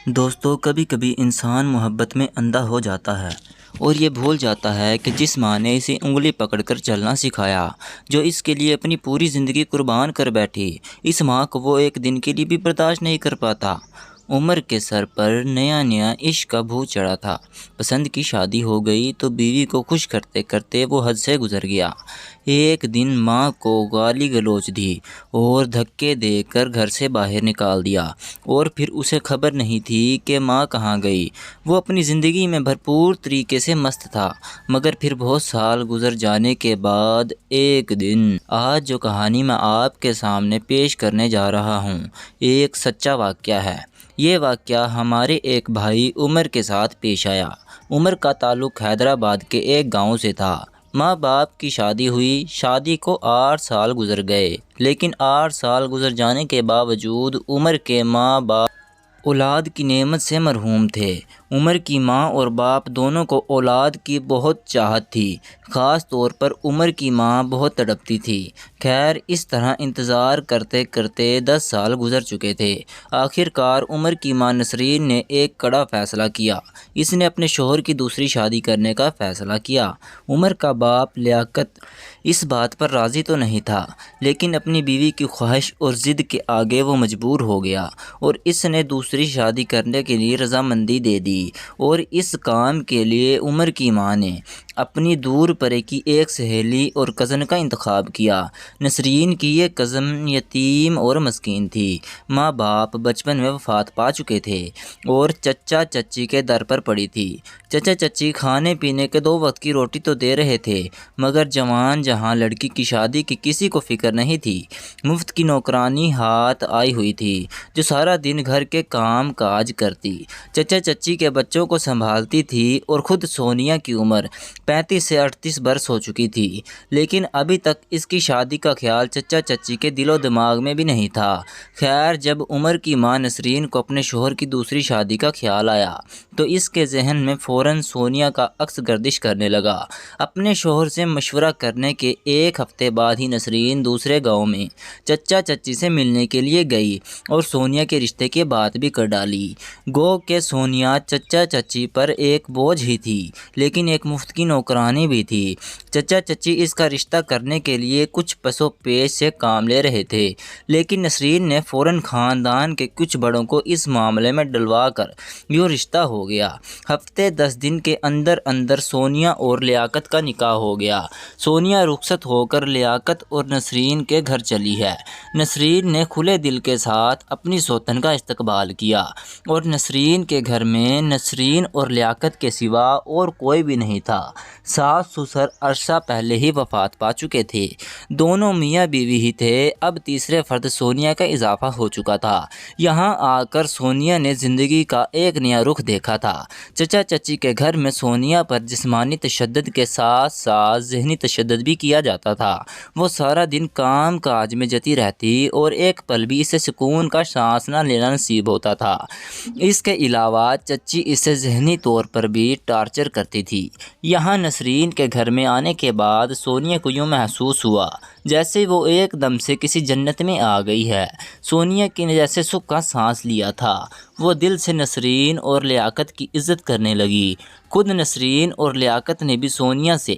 دوستو، کبھی کبھی انسان محبت میں اندھا ہو جاتا ہے اور یہ بھول جاتا ہے کہ جس ماں نے اسے انگلی پکڑ کر چلنا سکھایا، جو اس کے لیے اپنی پوری زندگی قربان کر بیٹھی، اس ماں کو وہ ایک دن کے لیے بھی برداشت نہیں کر پاتا۔ عمر کے سر پر نیا نیا عشق کا بھوت چڑھا تھا۔ پسند کی شادی ہو گئی تو بیوی کو خوش کرتے کرتے وہ حد سے گزر گیا۔ ایک دن ماں کو گالی گلوچ دی اور دھکے دے کر گھر سے باہر نکال دیا، اور پھر اسے خبر نہیں تھی کہ ماں کہاں گئی۔ وہ اپنی زندگی میں بھرپور طریقے سے مست تھا، مگر پھر بہت سال گزر جانے کے بعد ایک دن آج جو کہانی میں آپ کے سامنے پیش کرنے جا رہا ہوں، ایک سچا واقعہ ہے۔ یہ واقعہ ہمارے ایک بھائی عمر کے ساتھ پیش آیا۔ عمر کا تعلق حیدرآباد کے ایک گاؤں سے تھا۔ ماں باپ کی شادی ہوئی، شادی کو 8 سال گزر گئے، لیکن 8 سال گزر جانے کے باوجود عمر کے ماں باپ اولاد کی نعمت سے محروم تھے۔ عمر کی ماں اور باپ دونوں کو اولاد کی بہت چاہت تھی، خاص طور پر عمر کی ماں بہت تڑپتی تھی۔ خیر، اس طرح انتظار کرتے کرتے 10 سال گزر چکے تھے۔ آخر کار عمر کی ماں نسرین نے ایک کڑا فیصلہ کیا۔ اس نے اپنے شوہر کی دوسری شادی کرنے کا فیصلہ کیا۔ عمر کا باپ لیاقت اس بات پر راضی تو نہیں تھا، لیکن اپنی بیوی کی خواہش اور ضد کے آگے وہ مجبور ہو گیا اور اس نے دوسری شادی کرنے کے لیے رضامندی دے دی۔ اور اس کام کے لیے عمر کی ماں نے اپنی دور پرے کی ایک سہیلی اور کزن کا انتخاب کیا۔ نسرین کی یہ کزن یتیم اور مسکین تھی۔ ماں باپ بچپن میں وفات پا چکے تھے اور چچا چچی کے در پر پڑی تھی۔ چچا چچی کھانے پینے کے 2 وقت کی روٹی تو دے رہے تھے، مگر جوان جہاں لڑکی کی شادی کی کسی کو فکر نہیں تھی۔ مفت کی نوکرانی ہاتھ آئی ہوئی تھی جو سارا دن گھر کے کام کاج کرتی، چچا چچی کے بچوں کو سنبھالتی تھی، اور خود سونیا کی عمر 35 سے 38 برس ہو چکی تھی، لیکن ابھی تک اس کی شادی کا خیال چچا چچی کے دل و دماغ میں بھی نہیں تھا۔ خیر، جب عمر کی ماں نسرین کو اپنے شوہر کی دوسری شادی کا خیال آیا تو اس کے ذہن میں فوراً سونیا کا عکس گردش کرنے لگا۔ اپنے شوہر سے مشورہ کرنے کے 1 ہفتے بعد ہی نسرین دوسرے گاؤں میں چچا چچی سے ملنے کے لیے گئی اور سونیا کے رشتے کی بات بھی کر ڈالی۔ گو کہ سونیا چچا چچی پر ایک بوجھ ہی تھی، لیکن ایک مفت کی نوکرانی بھی تھی۔ چچا چچی اس کا رشتہ کرنے کے لیے کچھ پس و پیش سے کام لے رہے تھے، لیکن نسرین نے فوراً خاندان کے کچھ بڑوں کو اس معاملے میں ڈلوا کر یوں رشتہ ہو گیا۔ ہفتے 10 دن کے اندر اندر سونیا اور لیاقت کا نکاح ہو گیا۔ سونیا رخصت ہو کر لیاقت اور نسرین کے گھر چلی ہے۔ نسرین نے کھلے دل کے ساتھ اپنی سوتن کا استقبال کیا، اور نسرین کے گھر میں نسرین اور لیاقت کے سوا اور کوئی بھی نہیں تھا۔ ساس سسر عرصہ پہلے ہی وفات پا چکے تھے، دونوں میاں بیوی ہی تھے۔ اب تیسرے فرد سونیا کا اضافہ ہو چکا تھا۔ یہاں آ کر سونیا نے زندگی کا ایک نیا رخ دیکھا تھا۔ چچا چچی کے گھر میں سونیا پر جسمانی تشدد کے ساتھ ساتھ ذہنی تشدد بھی کیا جاتا تھا۔ وہ سارا دن کام کاج میں جتی رہتی اور ایک پل بھی اسے سکون کا سانس نہ لینا نصیب ہوتا تھا۔ اس کے علاوہ چچی اسے ذہنی طور پر بھی ٹارچر کرتی تھی۔ یہاں نسرین کے گھر میں آنے کے بعد سونیا کو یوں محسوس ہوا جیسے وہ ایک دم سے کسی جنت میں آ گئی ہے۔ سونیا کی نے جیسے سکھ کا سانس لیا تھا۔ وہ دل سے نسرین اور لیاقت کی عزت کرنے لگی۔ خود نسرین اور لیاقت نے بھی سونیا سے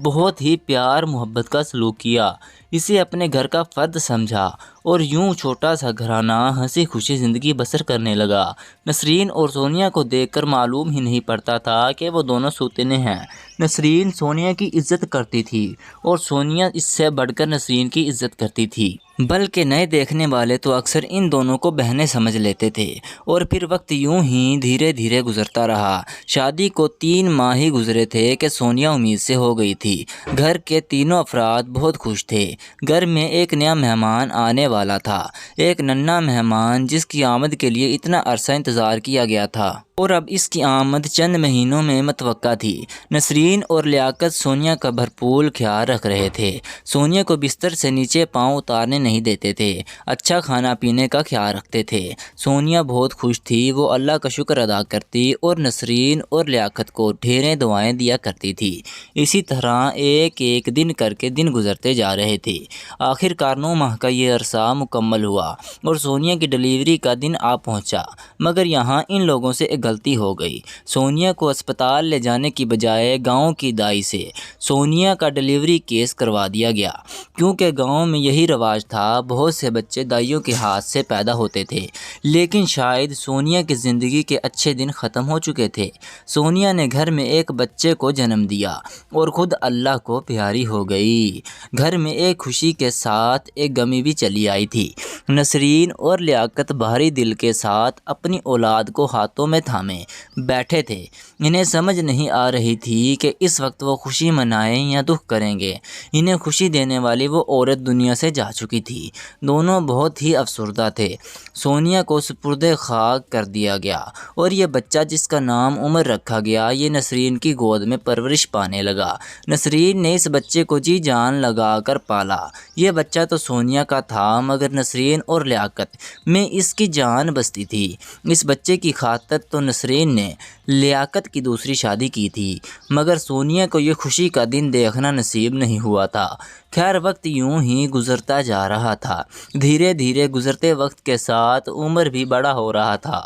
بہت ہی پیار محبت کا سلوک کیا، اسے اپنے گھر کا فرد سمجھا، اور یوں چھوٹا سا گھرانہ ہنسی خوشی زندگی بسر کرنے لگا۔ نسرین اور سونیا کو دیکھ کر معلوم ہی نہیں پڑتا تھا کہ وہ دونوں سوتنے ہیں۔ نسرین سونیا کی عزت کرتی تھی اور سونیا اس سے بڑھ کر نسرین کی عزت کرتی تھی، بلکہ نئے دیکھنے والے تو اکثر ان دونوں کو بہنیں سمجھ لیتے تھے۔ اور پھر وقت یوں ہی دھیرے دھیرے گزرتا رہا۔ شادی کو 3 ماہ ہی گزرے تھے کہ سونیا امید سے ہو گئی تھی۔ گھر کے تینوں افراد بہت خوش تھے۔ گھر میں ایک نیا مہمان آنے والا تھا، ایک ننھا مہمان جس کی آمد کے لیے اتنا عرصہ انتظار کیا گیا تھا۔ اور اب اس کی آمد چند مہینوں میں متوقع تھی۔ نسرین اور لیاقت سونیا کا بھرپور خیال رکھ رہے تھے۔ سونیا کو بستر سے نیچے پاؤں اتارنے نہیں دیتے تھے، اچھا کھانا پینے کا خیال رکھتے تھے۔ سونیا بہت خوش تھی، وہ اللہ کا شکر ادا کرتی اور نسرین اور لیاقت کو ڈھیریں دعائیں دیا کرتی تھی۔ اسی طرح ایک ایک دن کر کے دن گزرتے جا رہے تھے۔ آخر کار 9 ماہ کا یہ عرصہ مکمل ہوا اور سونیا کی ڈلیوری کا دن آ پہنچا، مگر یہاں ان لوگوں سے ایک غلطی ہو گئی۔ سونیا کو اسپتال لے جانے کی بجائے گاؤں کی دائی سے سونیا کا ڈلیوری کیس کروا دیا گیا، کیونکہ گاؤں میں یہی رواج تھا۔ بہت سے بچے دائیوں کے ہاتھ سے پیدا ہوتے تھے، لیکن شاید سونیا کی زندگی کے اچھے دن ختم ہو چکے تھے۔ سونیا نے گھر میں ایک بچے کو جنم دیا اور خود اللہ کو پیاری ہو گئی۔ گھر میں ایک خوشی کے ساتھ ایک غمی بھی چلی آئی تھی۔ نسرین اور لیاقت بھاری دل کے ساتھ اپنی اولاد کو ہاتھوں میں تھامے بیٹھے تھے۔ انہیں سمجھ نہیں آ رہی تھی کہ اس وقت وہ خوشی منائیں یا دکھ کریں گے۔ انہیں خوشی دینے والی وہ عورت دنیا سے جا چکی تھی۔ دونوں بہت ہی افسردہ تھے۔ سونیا کو سپرد خاک کر دیا گیا اور یہ بچہ جس کا نام عمر رکھا گیا، یہ نسرین کی گود میں پرورش پانے لگا۔ نسرین نے اس بچے کو جی جان لگا کر پالا۔ یہ بچہ تو سونیا کا تھا، مگر نسرین اور لیاقت میں اس کی جان بستی تھی۔ اس بچے کی خاطر تو نسرین نے لیاقت کی دوسری شادی کی تھی، مگر سونیا کو یہ خوشی کا دن دیکھنا نصیب نہیں ہوا تھا۔ خیر، وقت یوں ہی گزرتا جا رہا تھا۔ دھیرے دھیرے گزرتے وقت کے ساتھ عمر بھی بڑا ہو رہا تھا۔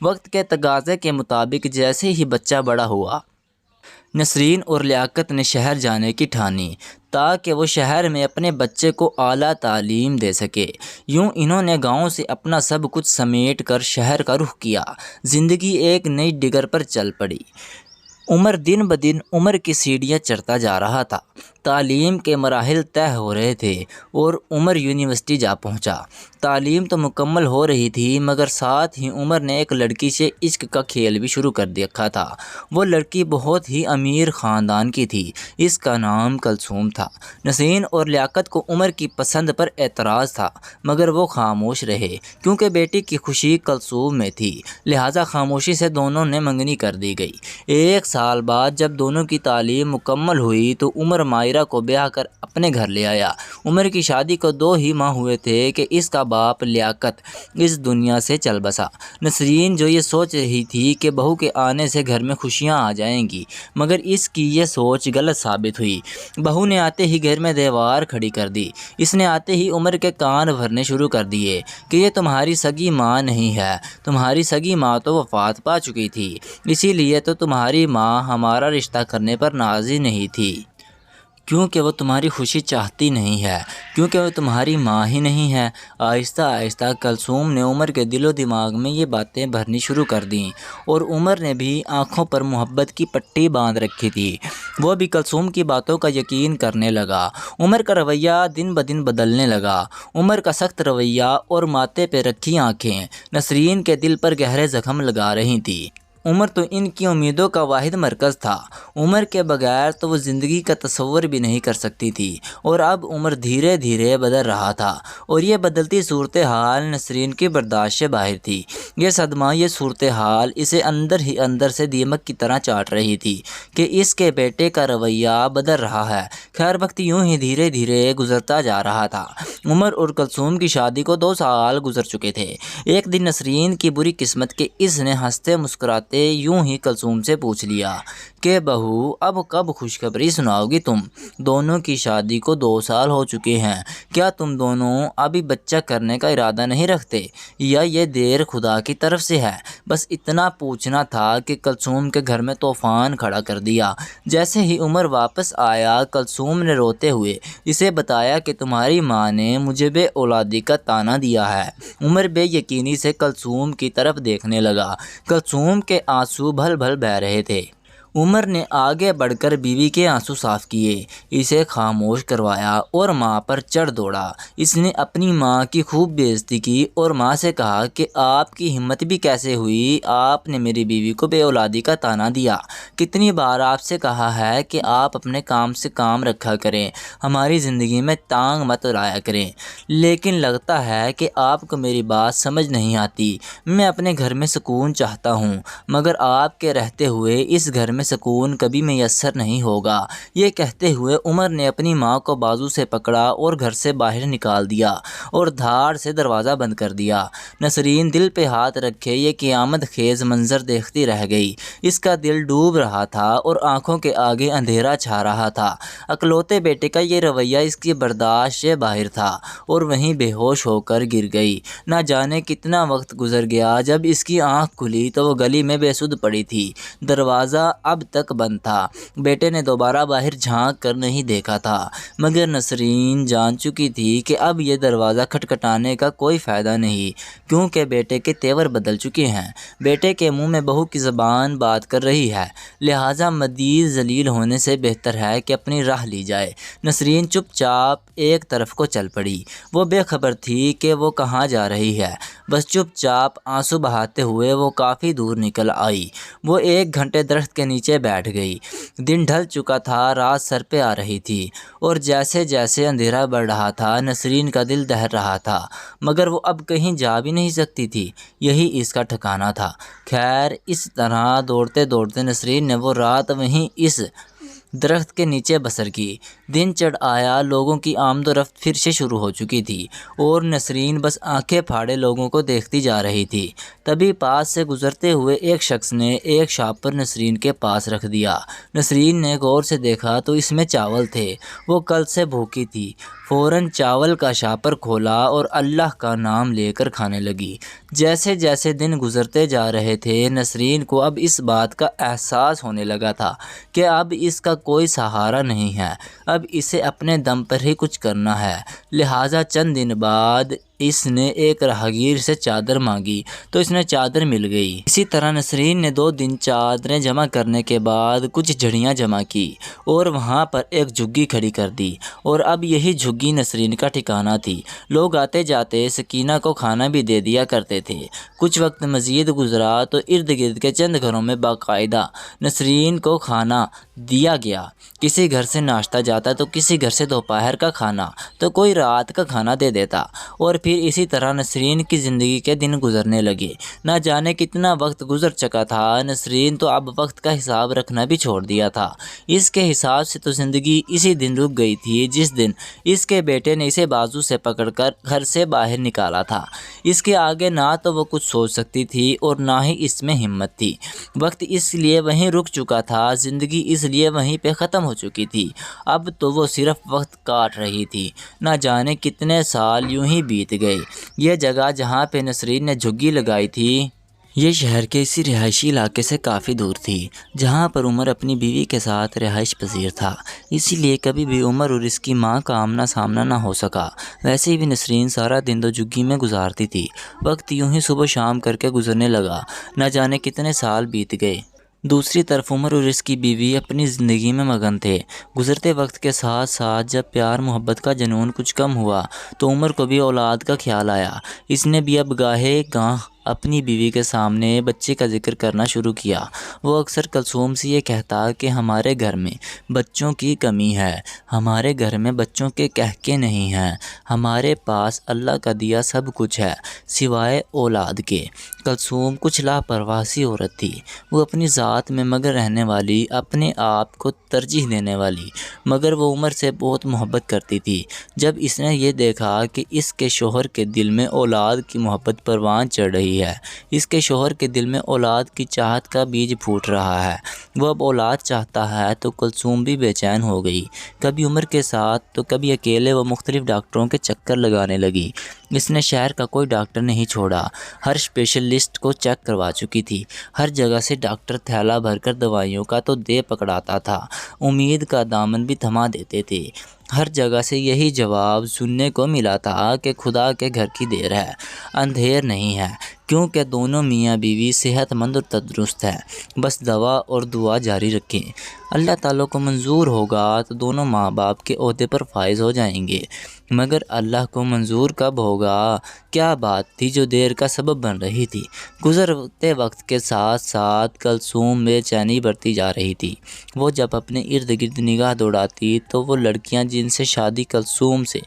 وقت کے تقاضے کے مطابق جیسے ہی بچہ بڑا ہوا، نسرین اور لیاقت نے شہر جانے کی ٹھانی تاکہ وہ شہر میں اپنے بچے کو اعلیٰ تعلیم دے سکے۔ یوں انہوں نے گاؤں سے اپنا سب کچھ سمیٹ کر شہر کا رخ کیا۔ زندگی ایک نئی ڈگر پر چل پڑی۔ عمر دن بدن عمر کی سیڑھیاں چڑھتا جا رہا تھا۔ تعلیم کے مراحل طے ہو رہے تھے اور عمر یونیورسٹی جا پہنچا۔ تعلیم تو مکمل ہو رہی تھی، مگر ساتھ ہی عمر نے ایک لڑکی سے عشق کا کھیل بھی شروع کر دیا تھا۔ وہ لڑکی بہت ہی امیر خاندان کی تھی۔ اس کا نام کلثوم تھا۔ نسرین اور لیاقت کو عمر کی پسند پر اعتراض تھا، مگر وہ خاموش رہے، کیونکہ بیٹی کی خوشی کلثوم میں تھی۔ لہٰذا خاموشی سے دونوں نے منگنی کر دی گئی۔ 1 سال بعد جب دونوں کی تعلیم مکمل ہوئی تو عمر مائرہ کو بیاہ کر اپنے گھر لے آیا۔ عمر کی شادی کو 2 ہی ماہ ہوئے تھے کہ اس کا باپ لیاقت اس دنیا سے چل بسا۔ نسرین جو یہ سوچ رہی تھی کہ بہو کے آنے سے گھر میں خوشیاں آ جائیں گی، مگر اس کی یہ سوچ غلط ثابت ہوئی۔ بہو نے آتے ہی گھر میں دیوار کھڑی کر دی۔ اس نے آتے ہی عمر کے کان بھرنے شروع کر دیے کہ یہ تمہاری سگی ماں نہیں ہے، تمہاری سگی ماں تو وفات پا چکی تھی، اسی لیے تو تمہاری ماں ہمارا رشتہ کرنے پر راضی نہیں تھی، کیونکہ وہ تمہاری خوشی چاہتی نہیں ہے، کیونکہ وہ تمہاری ماں ہی نہیں ہے۔ آہستہ آہستہ کلثوم نے عمر کے دل و دماغ میں یہ باتیں بھرنی شروع کر دیں، اور عمر نے بھی آنکھوں پر محبت کی پٹی باندھ رکھی تھی۔ وہ بھی کلثوم کی باتوں کا یقین کرنے لگا۔ عمر کا رویہ دن بدن بدلنے لگا۔ عمر کا سخت رویہ اور ماتھے پہ رکھی آنکھیں نسرین کے دل پر گہرے زخم لگا رہی تھیں۔ عمر تو ان کی امیدوں کا واحد مرکز تھا۔ عمر کے بغیر تو وہ زندگی کا تصور بھی نہیں کر سکتی تھی، اور اب عمر دھیرے دھیرے بدل رہا تھا، اور یہ بدلتی صورتحال نسرین کی برداشت سے باہر تھی۔ یہ صدمہ، یہ صورتحال اسے اندر ہی اندر سے دیمک کی طرح چاٹ رہی تھی کہ اس کے بیٹے کا رویہ بدل رہا ہے۔ خیر، وقت یوں ہی دھیرے دھیرے گزرتا جا رہا تھا۔ عمر اور کلثوم کی شادی کو 2 سال گزر چکے تھے۔ ایک دن نسرین کی بری قسمت کہ اس نے ہنستے مسکراتے یوں ہی کلثوم سے پوچھ لیا کہ بہو، اب کب خوشخبری سناؤ گی تم؟ دونوں کی شادی کو 2 سال ہو چکے ہیں، کیا تم دونوں ابھی بچہ کرنے کا ارادہ نہیں رکھتے، یا یہ دیر خدا کی طرف سے ہے؟ بس اتنا پوچھنا تھا کہ کلثوم کے گھر میں طوفان کھڑا کر دیا۔ جیسے ہی عمر واپس آیا، کلثوم نے روتے ہوئے اسے بتایا کہ تمہاری ماں نے مجھے بے اولادی کا طعنہ دیا ہے۔ عمر بے یقینی سے کلثوم کی طرف دیکھنے لگا۔ کلثوم کے آنسو بھل بھل بہہ رہے تھے۔ عمر نے آگے بڑھ کر بیوی کے آنسو صاف کیے، اسے خاموش کروایا اور ماں پر چڑھ دوڑا۔ اس نے اپنی ماں کی خوب بےعزتی کی اور ماں سے کہا کہ آپ کی ہمت بھی کیسے ہوئی، آپ نے میری بیوی کو بے اولادی کا طعنہ دیا۔ کتنی بار آپ سے کہا ہے کہ آپ اپنے کام سے کام رکھا کریں، ہماری زندگی میں ٹانگ مت لایا کریں، لیکن لگتا ہے کہ آپ کو میری بات سمجھ نہیں آتی۔ میں اپنے گھر میں سکون چاہتا ہوں، مگر آپ کے رہتے ہوئے اس گھر میں سکون کبھی میسر نہیں ہوگا۔ یہ کہتے ہوئے عمر نے اپنی ماں کو بازو سے پکڑا اور گھر سے باہر نکال دیا اور دھاڑ سے دروازہ بند کر دیا۔ نسرین دل پہ ہاتھ رکھے یہ قیامت خیز منظر دیکھتی رہ گئی۔ اس کا دل ڈوب رہا تھا اور آنکھوں کے آگے اندھیرا چھا رہا تھا۔ اکلوتے بیٹے کا یہ رویہ اس کی برداشت سے باہر تھا اور وہیں بے ہوش ہو کر گر گئی۔ نہ جانے کتنا وقت گزر گیا، جب اس کی آنکھ کھلی تو وہ گلی میں بے سدھ پڑی تھی۔ دروازہ اب تک بند تھا۔ بیٹے نے دوبارہ باہر جھانک کر نہیں دیکھا تھا، مگر نسرین جان چکی تھی کہ اب یہ دروازہ کھٹکھٹانے کا کوئی فائدہ نہیں، کیونکہ بیٹے کے تیور بدل چکے ہیں۔ بیٹے کے منہ میں بہو کی زبان بات کر رہی ہے، لہٰذا مزید ذلیل ہونے سے بہتر ہے کہ اپنی راہ لی جائے۔ نسرین چپ چاپ ایک طرف کو چل پڑی۔ وہ بے خبر تھی کہ وہ کہاں جا رہی ہے، بس چپ چاپ آنسو بہاتے ہوئے وہ کافی دور نکل آئی۔ وہ 1 گھنٹے درخت کے نیچے بیٹھ گئی۔ دن ڈھل چکا تھا، رات سر پہ آ رہی تھی اور جیسے جیسے اندھیرا بڑھ رہا تھا نسرین کا دل دہل رہا تھا، مگر وہ اب کہیں جا بھی نہیں سکتی تھی، یہی اس کا ٹھکانہ تھا۔ خیر، اس طرح دوڑتے دوڑتے نسرین نے وہ رات وہیں اس درخت کے نیچے بسر کی۔ دن چڑھ آیا، لوگوں کی آمد و رفت پھر سے شروع ہو چکی تھی اور نسرین بس آنکھیں پھاڑے لوگوں کو دیکھتی جا رہی تھی۔ تبھی پاس سے گزرتے ہوئے ایک شخص نے ایک شاپر نسرین کے پاس رکھ دیا۔ نسرین نے غور سے دیکھا تو اس میں چاول تھے۔ وہ کل سے بھوکی تھی، فوراً چاول کا شاپر کھولا اور اللہ کا نام لے کر کھانے لگی۔ جیسے جیسے دن گزرتے جا رہے تھے نسرین کو اب اس بات کا احساس ہونے لگا تھا کہ اب اس کا کوئی سہارا نہیں ہے، اب اسے اپنے دم پر ہی کچھ کرنا ہے۔ لہٰذا چند دن بعد اس نے ایک راہگیر سے چادر مانگی تو اس نے چادر مل گئی۔ اسی طرح نسرین نے 2 دن چادریں جمع کرنے کے بعد کچھ جھڑیاں جمع کی اور وہاں پر ایک جھگی کھڑی کر دی، اور اب یہی جھگی نسرین کا ٹھکانہ تھی۔ لوگ آتے جاتے سکینہ کو کھانا بھی دے دیا کرتے تھے۔ کچھ وقت مزید گزرا تو ارد گرد کے چند گھروں میں باقاعدہ نسرین کو کھانا دیا گیا۔ کسی گھر سے ناشتہ جاتا تو کسی گھر سے دوپہر کا کھانا تو کوئی رات کا کھانا دے دیتا، اور پھر اسی طرح نسرین کی زندگی کے دن گزرنے لگے۔ نہ جانے کتنا وقت گزر چکا تھا، نسرین تو اب وقت کا حساب رکھنا بھی چھوڑ دیا تھا۔ اس کے حساب سے تو زندگی اسی دن رک گئی تھی جس دن اس کے بیٹے نے اسے بازو سے پکڑ کر گھر سے باہر نکالا تھا۔ اس کے آگے نہ تو وہ کچھ سوچ سکتی تھی اور نہ ہی اس میں ہمت تھی۔ وقت اس لیے وہیں رک چکا تھا، زندگی اس لیے وہیں پہ ختم ہو چکی تھی۔ اب تو وہ صرف وقت کاٹ رہی تھی۔ نہ جانے کتنے سال یوں ہی بیت گئے۔ یہ جگہ جہاں پہ نسرین نے جھگی لگائی تھی یہ شہر کے اسی رہائشی علاقے سے کافی دور تھی جہاں پر عمر اپنی بیوی کے ساتھ رہائش پذیر تھا، اسی لیے کبھی بھی عمر اور اس کی ماں کا آمنا سامنا نہ ہو سکا۔ ویسے بھی نسرین سارا دن تو جھگی میں گزارتی تھی۔ وقت یوں ہی صبح شام کر کے گزرنے لگا، نہ جانے کتنے سال بیت گئے۔ دوسری طرف عمر اور اس کی بیوی اپنی زندگی میں مگن تھے۔ گزرتے وقت کے ساتھ ساتھ جب پیار محبت کا جنون کچھ کم ہوا تو عمر کو بھی اولاد کا خیال آیا۔ اس نے بھی اب گاہے گاہ اپنی بیوی کے سامنے بچے کا ذکر کرنا شروع کیا۔ وہ اکثر کلثوم سے یہ کہتا کہ ہمارے گھر میں بچوں کی کمی ہے، ہمارے گھر میں بچوں کے قحقے نہیں ہیں، ہمارے پاس اللہ کا دیا سب کچھ ہے سوائے اولاد کے۔ کلثوم کچھ لاپرواہ سی عورت تھی، وہ اپنی ذات میں مگن رہنے والی، اپنے آپ کو ترجیح دینے والی، مگر وہ عمر سے بہت محبت کرتی تھی۔ جب اس نے یہ دیکھا کہ اس کے شوہر کے دل میں اولاد کی محبت پروان چڑھ رہی ہے، اس کے شوہر کے دل میں اولاد کی چاہت کا بیج پھوٹ رہا ہے، وہ اب اولاد چاہتا ہے، تو کلثوم بھی بے چین ہو گئی۔ کبھی عمر کے ساتھ تو کبھی اکیلے وہ مختلف ڈاکٹروں کے چکر لگانے لگی۔ اس نے شہر کا کوئی ڈاکٹر نہیں چھوڑا، ہر اسپیشلسٹ کو چیک کروا چکی تھی۔ ہر جگہ سے ڈاکٹر تھیلا بھر کر دوائیوں کا تو دے پکڑاتا تھا، امید کا دامن بھی تھما دیتے تھے۔ ہر جگہ سے یہی جواب سننے کو ملا تھا کہ خدا کے گھر کی دیر ہے، اندھیر نہیں ہے، کیونکہ دونوں میاں بیوی صحت مند اور تندرست ہیں۔ بس دوا اور دعا جاری رکھیں، اللہ تعالیٰ کو منظور ہوگا تو دونوں ماں باپ کے عہدے پر فائز ہو جائیں گے۔ مگر اللہ کو منظور کب ہوگا؟ کیا بات تھی جو دیر کا سبب بن رہی تھی؟ گزرتے وقت کے ساتھ ساتھ کلثوم بے چینی بڑھتی جا رہی تھی۔ وہ جب اپنے ارد گرد نگاہ دوڑاتی تو وہ لڑکیاں جن سے شادی کلثوم سے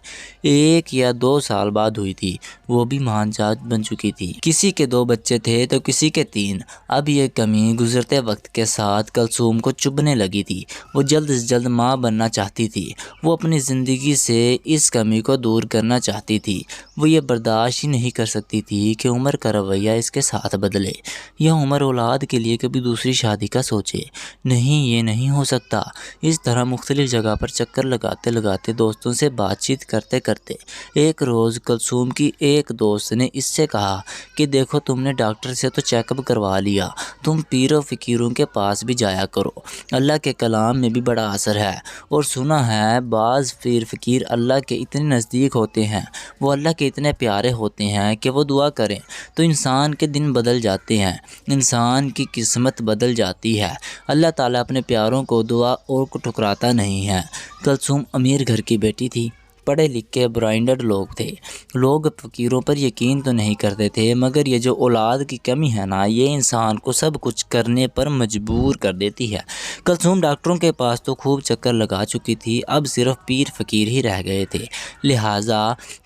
1 یا 2 سال بعد ہوئی تھی، وہ بھی ماں جات بن چکی تھی۔ کسی کے 2 بچے تھے تو کسی کے 3۔ اب یہ کمی گزرتے وقت کے ساتھ کلثوم کو چبھنے لگی تھی۔ وہ جلد سے جلد ماں بننا چاہتی تھی۔ وہ اپنی زندگی سے اس کمی کو دور کرنا چاہتی تھی۔ وہ یہ برداشت ہی نہیں کر سکتی تھی کہ عمر کا رویہ اس کے ساتھ بدلے، یا عمر اولاد کے لیے کبھی دوسری شادی کا سوچے۔ نہیں، یہ نہیں ہو سکتا۔ اس طرح مختلف جگہ پر چکر لگاتے لگاتے، دوستوں سے بات چیت کرتے کرتے، ایک روز کلثوم کی ایک دوست نے اس سے کہا کہ دیکھو، تم نے ڈاکٹر سے تو چیک اپ کروا لیا، تم پیر و فقیروں کے پاس بھی جایا کرو، اللہ کے کلام میں بھی بڑا اثر ہے، اور سنا ہے بعض پیر فقیر اللہ کے اتنے نزدیک ہوتے ہیں، وہ اللہ کے اتنے پیارے ہوتے ہیں کہ وہ دعا کریں تو انسان کے دن بدل جاتے ہیں، انسان کی قسمت بدل جاتی ہے۔ اللہ تعالیٰ اپنے پیاروں کو دعا اور کو ٹھکراتا نہیں ہے۔ کلثوم امیر گھر کی بیٹی تھی، پڑھے لکھے برائنڈڈ لوگ تھے۔ لوگ فقیروں پر یقین تو نہیں کرتے تھے، مگر یہ جو اولاد کی کمی ہے نا، یہ انسان کو سب کچھ کرنے پر مجبور کر دیتی ہے۔ کلثوم ڈاکٹروں کے پاس تو خوب چکر لگا چکی تھی، اب صرف پیر فقیر ہی رہ گئے تھے۔ لہٰذا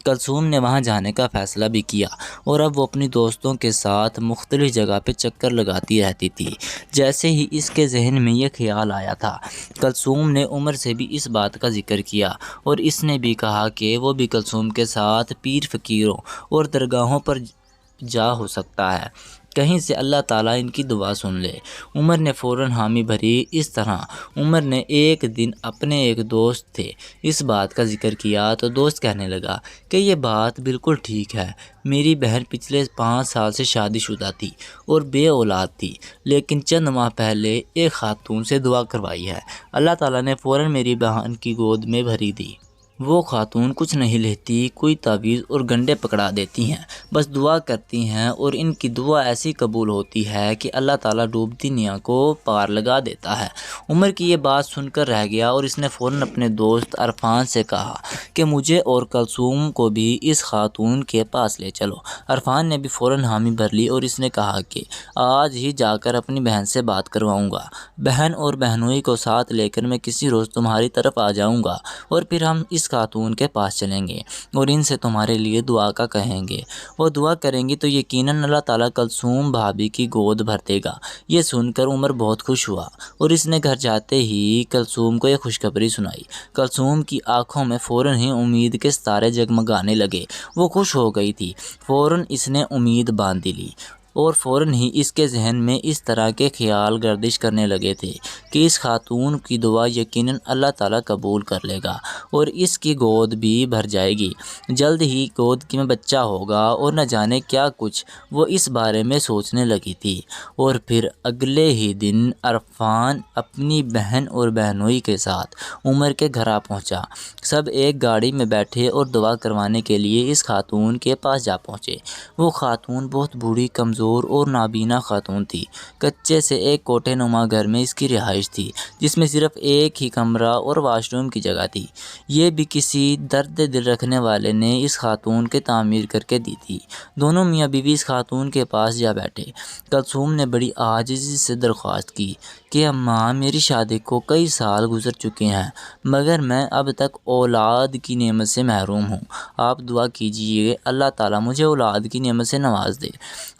کلثوم نے وہاں جانے کا فیصلہ بھی کیا، اور اب وہ اپنی دوستوں کے ساتھ مختلف جگہ پہ چکر لگاتی رہتی تھی۔ جیسے ہی اس کے ذہن میں یہ خیال آیا تھا، کلثوم نے عمر سے بھی اس بات کا ذکر کیا، اور اس نے بھی کہا کہ وہ بھی کلثوم کے ساتھ پیر فقیروں اور درگاہوں پر جا ہو سکتا ہے، کہیں سے اللہ تعالیٰ ان کی دعا سن لے۔ عمر نے فوراً حامی بھری۔ اس طرح عمر نے ایک دن اپنے ایک دوست تھے اس بات کا ذکر کیا تو دوست کہنے لگا کہ یہ بات بالکل ٹھیک ہے، میری بہن پچھلے 5 سال سے شادی شدہ تھی اور بے اولاد تھی، لیکن چند ماہ پہلے ایک خاتون سے دعا کروائی ہے، اللہ تعالیٰ نے فوراً میری بہن کی گود میں بھری دی۔ وہ خاتون کچھ نہیں لیتی، کوئی تعویذ اور گنڈے پکڑا دیتی ہیں، بس دعا کرتی ہیں، اور ان کی دعا ایسی قبول ہوتی ہے کہ اللہ تعالیٰ ڈوبتی نیا کو پار لگا دیتا ہے۔ عمر کی یہ بات سن کر رہ گیا، اور اس نے فوراً اپنے دوست عرفان سے کہا کہ مجھے اور کلثوم کو بھی اس خاتون کے پاس لے چلو۔ عرفان نے بھی فوراً حامی بھر لی، اور اس نے کہا کہ آج ہی جا کر اپنی بہن سے بات کرواؤں گا، بہن اور بہنوئی کو ساتھ لے کر میں کسی روز تمہاری طرف آ جاؤں گا، اور پھر ہم اس خاتون کے پاس چلیں گے اور ان سے تمہارے لیے دعا کا کہیں گے، وہ دعا کریں گی تو یقیناً اللہ تعالیٰ کلثوم بھابھی کی گود بھر دے گا۔ یہ سن کر عمر بہت خوش ہوا، اور اس نے گھر جاتے ہی کلثوم کو یہ خوشخبری سنائی۔ کلثوم کی آنکھوں میں فوراً ہی امید کے ستارے جگمگانے لگے، وہ خوش ہو گئی تھی۔ فوراً اس نے امید باندھ لی، اور فوراً ہی اس کے ذہن میں اس طرح کے خیال گردش کرنے لگے تھے کہ اس خاتون کی دعا یقیناً اللہ تعالیٰ قبول کر لے گا، اور اس کی گود بھی بھر جائے گی، جلد ہی گود میں بچہ ہوگا، اور نہ جانے کیا کچھ وہ اس بارے میں سوچنے لگی تھی۔ اور پھر اگلے ہی دن عرفان اپنی بہن اور بہنوئی کے ساتھ عمر کے گھر آ پہنچا۔ سب ایک گاڑی میں بیٹھے اور دعا کروانے کے لیے اس خاتون کے پاس جا پہنچے۔ وہ خاتون بہت بوڑھی، کمزور اور نابینا خاتون تھی۔ کچے سے ایک کوٹھے نما گھر میں اس کی رہائش تھی، جس میں صرف ایک ہی کمرہ اور واش روم کی جگہ تھی۔ یہ بھی کسی درد دل رکھنے والے نے اس خاتون کے تعمیر کر کے دی تھی۔ دونوں میاں بیوی اس خاتون کے پاس جا بیٹھے۔ کلثوم نے بڑی عاجزی سے درخواست کی کہ اماں، میری شادی کو کئی سال گزر چکے ہیں، مگر میں اب تک اولاد کی نعمت سے محروم ہوں، آپ دعا کیجئے اللہ تعالیٰ مجھے اولاد کی نعمت سے نواز دے۔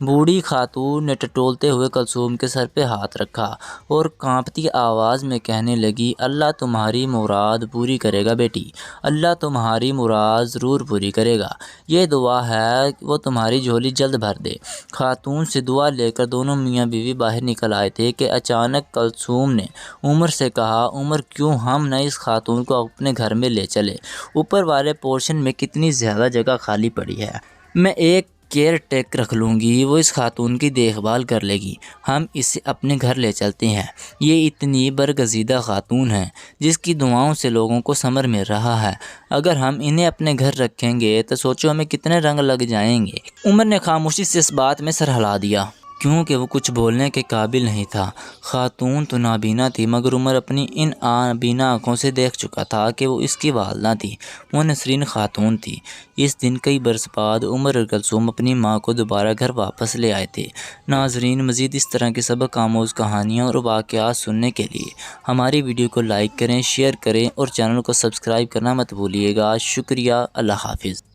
بوڑھی خاتون نے ٹٹولتے ہوئے کلثوم کے سر پہ ہاتھ رکھا اور کانپتی آواز میں کہنے لگی، اللہ تمہاری مراد پوری کرے گا بیٹی، اللہ تمہاری مراد ضرور پوری کرے گا، یہ دعا ہے وہ تمہاری جھولی جلد بھر دے۔ خاتون سے دعا لے کر دونوں میاں بیوی باہر نکل آئے تھے کہ اچانک کلثوم نے عمر سے کہا، عمر کیوں ہم نہ اس خاتون کو اپنے گھر میں لے چلے؟ اوپر والے پورشن میں کتنی زیادہ جگہ خالی پڑی ہے، میں ایک کیئر ٹیک رکھ لوں گی، وہ اس خاتون کی دیکھ بھال کر لے گی، ہم اسے اپنے گھر لے چلتے ہیں۔ یہ اتنی برگزیدہ خاتون ہے جس کی دعاؤں سے لوگوں کو ثمر مل رہا ہے، اگر ہم انہیں اپنے گھر رکھیں گے تو سوچو ہمیں کتنے رنگ لگ جائیں گے۔ عمر نے خاموشی سے اس بات میں سر ہلا دیا کیونکہ وہ کچھ بولنے کے قابل نہیں تھا۔ خاتون تو نابینا تھی مگر عمر اپنی ان نابینا آنکھوں سے دیکھ چکا تھا کہ وہ اس کی والدہ تھی، وہ نسرین خاتون تھی۔ اس دن کئی برس بعد عمر اور کلثوم اپنی ماں کو دوبارہ گھر واپس لے آئے تھے۔ ناظرین، مزید اس طرح کی سبق آموز کہانیاں اور واقعات سننے کے لیے ہماری ویڈیو کو لائک کریں، شیئر کریں اور چینل کو سبسکرائب کرنا مت بھولیے گا۔ شکریہ، اللہ حافظ۔